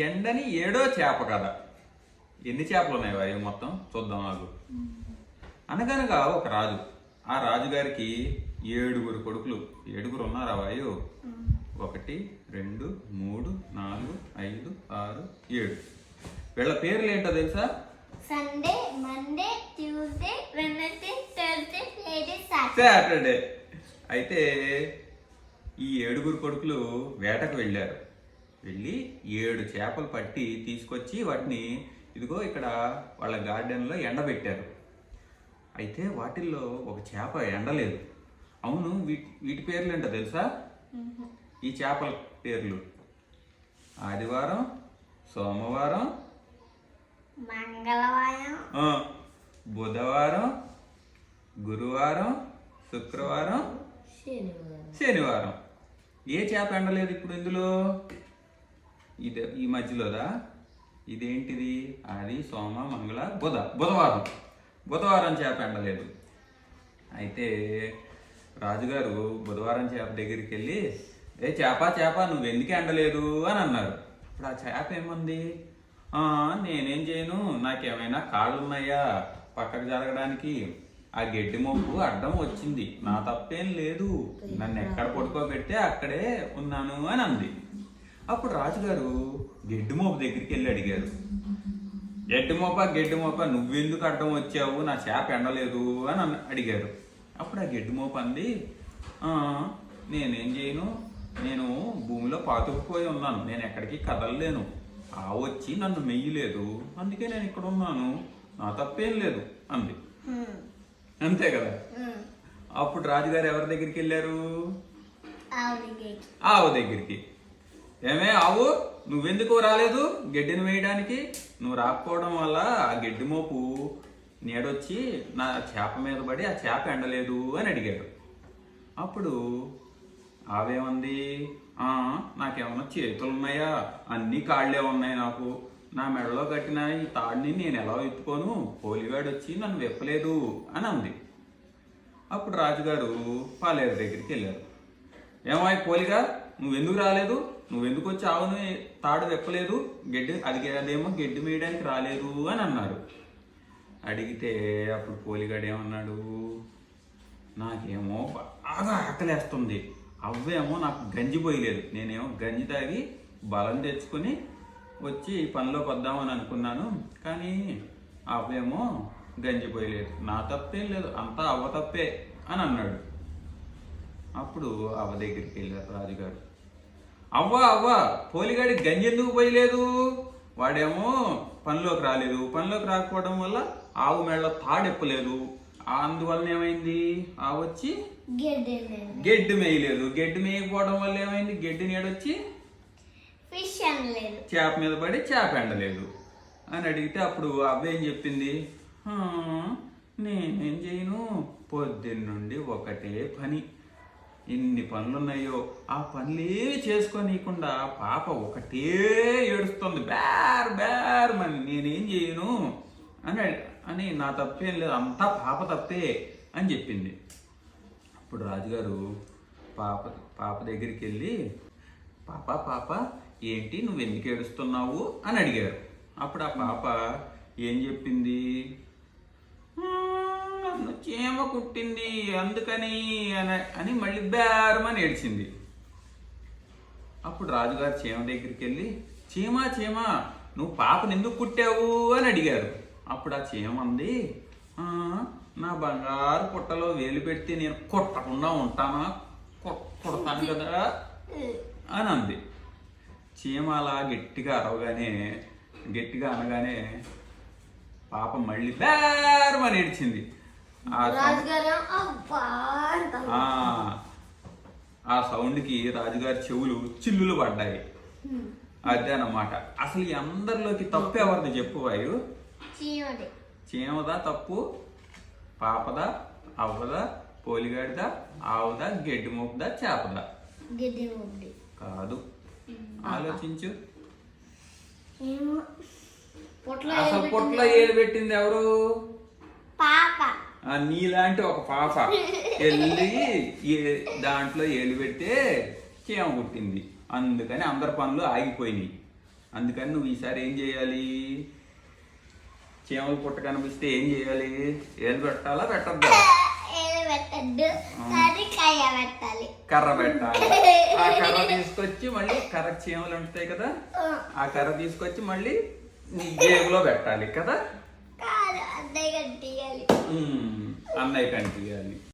ఎండని ఏడో చేప కథ. ఎన్ని చేపలు ఉన్నాయి వారి మొత్తం చూద్దాం నాకు. అనగనగా ఒక రాజు. ఆ రాజుగారికి 7 కొడుకులు. 7 ఉన్నారా వాయు? 1 2 3 4 5 6 7. వీళ్ళ పేర్లు ఏంటో తెలుసా? Sunday, Monday, Tuesday, Wednesday, Thursday, Friday, Saturday. అయితే ఈ 7 కొడుకులు వేటకు వెళ్ళారు. వెళ్ళి 7 చేపలు పట్టి తీసుకొచ్చి వాటిని ఇదిగో ఇక్కడ వాళ్ళ గార్డెన్లో ఎండబెట్టారు. అయితే వాటిల్లో ఒక చేప ఎండలేదు. అవును, వీటి పేర్లు ఏంటో తెలుసా? ఈ చేపల పేర్లు ఆదివారం, సోమవారం, మంగళవారం, బుధవారం, గురువారం, శుక్రవారం, శనివారం. ఏ చేప ఎండలేదు ఇప్పుడు ఇందులో? ఈ మధ్యలోదా? ఇదేంటిది? ఆది, సోమ, మంగళ, బుధవారం చేప ఎండలేదు. అయితే రాజుగారు బుధవారం చేప దగ్గరికి వెళ్ళి, ఏ చేప నువ్వు ఎందుకు ఎండలేదు అని అన్నారు. ఇప్పుడు ఆ చేప ఏమంది? నేనేం చేయను, నాకేమైనా కాళ్ళు ఉన్నాయా పక్కకు జరగడానికి? ఆ గడ్డి మొప్పు అడ్డం వచ్చింది, నా తప్పేం లేదు, నన్ను ఎక్కడ పడుకోబెడితే అక్కడే ఉన్నాను అని అంది. అప్పుడు రాజుగారు గడ్డి మోపు దగ్గరికి వెళ్ళి అడిగారు, గడ్డి మోప నువ్వెందుకు అడ్డం వచ్చావు, నా చేప ఎండలేదు అని అడిగారు. అప్పుడు ఆ గడ్డి మోప అంది, నేనేం చేయను, నేను భూమిలో పాతుకుపోయి ఉన్నాను, నేను ఎక్కడికి కదలలేను, వచ్చి నన్ను మెయ్యలేదు, అందుకే నేను ఇక్కడ ఉన్నాను, నా తప్పేం లేదు అంది. అంతే కదా. అప్పుడు రాజుగారు ఎవరి దగ్గరికి వెళ్ళారు? ఆవు దగ్గరికి. ఏమే ఆవు, నువ్వెందుకు రాలేదు గడ్డిని వేయడానికి? నువ్వు రాకపోవడం వల్ల ఆ గడ్డి మోపు నీడొచ్చి నా చేప మీద పడి ఆ చేప ఎండలేదు అని అడిగాడు. అప్పుడు ఆవేమంది, నాకేమన్నా చేతులు ఉన్నాయా? అన్ని కాళ్ళే ఉన్నాయి నాకు, నా మెడలో కట్టిన ఈ తాడిని నేను ఎలా ఎత్తుకోను, పోలిగాడు వచ్చి నన్ను విప్పలేదు అని అంది. అప్పుడు రాజుగారు పాలేరు దగ్గరికి వెళ్ళారు. ఏమాయి పోలిగా, నువ్వెందుకు రాలేదు, నువ్వెందుకు వచ్చి ఆవును తాడు విప్పలేదు, అదేమో గడ్డి మేయడానికి రాలేదు అని అన్నారు. అడిగితే అప్పుడు పోలిగాడు ఏమన్నాడు, నాకేమో బాగా ఆకలేస్తుంది, అవ్వేమో నాకు గంజి పోయలేదు, నేనేమో గంజి తాగి బలం తెచ్చుకొని వచ్చి పనిలోకి వద్దామని అనుకున్నాను, కానీ అవ్వేమో గంజి పోయలేదు, నా తప్పేం లేదు, అంతా అవ్వ తప్పే అని అన్నాడు. అప్పుడు అవ్వ దగ్గరికి వెళ్ళారు రాజుగారు. అవ్వ పోలిగాడి గంజి ఎందుకు పోయలేదు? వాడేమో పనిలోకి రాలేదు, పనిలోకి రాకపోవడం వల్ల ఆవు మెడలో తాడెప్పలేదు, అందువలన ఏమైంది, ఆవు వచ్చి గడ్డి మేయలేదు, గడ్డి మేయకపోవడం వల్ల ఏమైంది, గడ్డి నీడొచ్చి చేప మీద పడి చేప ఎండలేదు అని అడిగితే అప్పుడు అవ్వేం చెప్పింది, నేనేం చేయను, పొద్దున్నుండి ఒకటే పని, ఎన్ని పనులున్నాయో ఆ పనులేవి చేసుకోనీయకుండా పాప ఒకటే ఏడుస్తుంది, బేర్ మరి నేనేం చేయను అని నా తప్పేం లేదు, అంతా పాప తప్పే అని చెప్పింది. అప్పుడు రాజుగారు పాప దగ్గరికి వెళ్ళి, పాప ఏంటి, నువ్వు ఎందుకు ఏడుస్తున్నావు అని అడిగారు. అప్పుడు ఆ పాప ఏం చెప్పింది, నన్ను చీమ కుట్టింది అందుకని అని మళ్ళీ బేరమని ఏడ్చింది. అప్పుడు రాజుగారు చీమ దగ్గరికి వెళ్ళి, చీమ నువ్వు పాపను ఎందుకు కుట్టావు అని అడిగారు. అప్పుడు ఆ చీమ అంది, నా బంగారు పుట్టలో వేలు పెడితే నేను కొట్టకుండా ఉంటానా, కొడతాను కదా అని అంది. చీమ అలా గట్టిగా అనగానే పాప మళ్ళీ బేరమని ఏడ్చింది. ఆ సౌండ్కి రాజుగారి చెవులు చిల్లులు పడ్డాయి. అదే అన్నమాట. అసలు ఈ అందరిలోకి తప్పు ఎవరిది చెప్పు వాయు? చీమదా తప్పు? పాపదా, అవ్వదా, పోలిగాడిదా, ఆవుదా, గడ్డి మోపుదా, చేపదా? కాదు, ఆలోచించు. అసలు పొట్లో ఏలు పెట్టింది ఎవరు? నీలాంటి ఒక పాప వెళ్ళి దాంట్లో ఏలు పెడితే చీమ కుట్టింది, అందుకని అందరి పనులు ఆగిపోయినాయి. అందుకని నువ్వు ఈసారి ఏం చేయాలి? చీమలు పుట్ట కనిపిస్తే ఏం చేయాలి? ఏలు పెట్టాలా పెట్టద్దా? ఏలు పెట్టద్దు, కర్రీకాయ పెట్టాలి. కర్ర పెట్టాలి. ఆ కర్ర తీసుకొచ్చి మళ్ళీ కర్ర చీమలు ఉంటాయి కదా, ఆ కర్ర తీసుకొచ్చి మళ్ళీ నీ జేబులో పెట్టాలి కదా. కాదు, అన్నయ్య కట్టియాలి. అన్నయ్య కంటియాలి.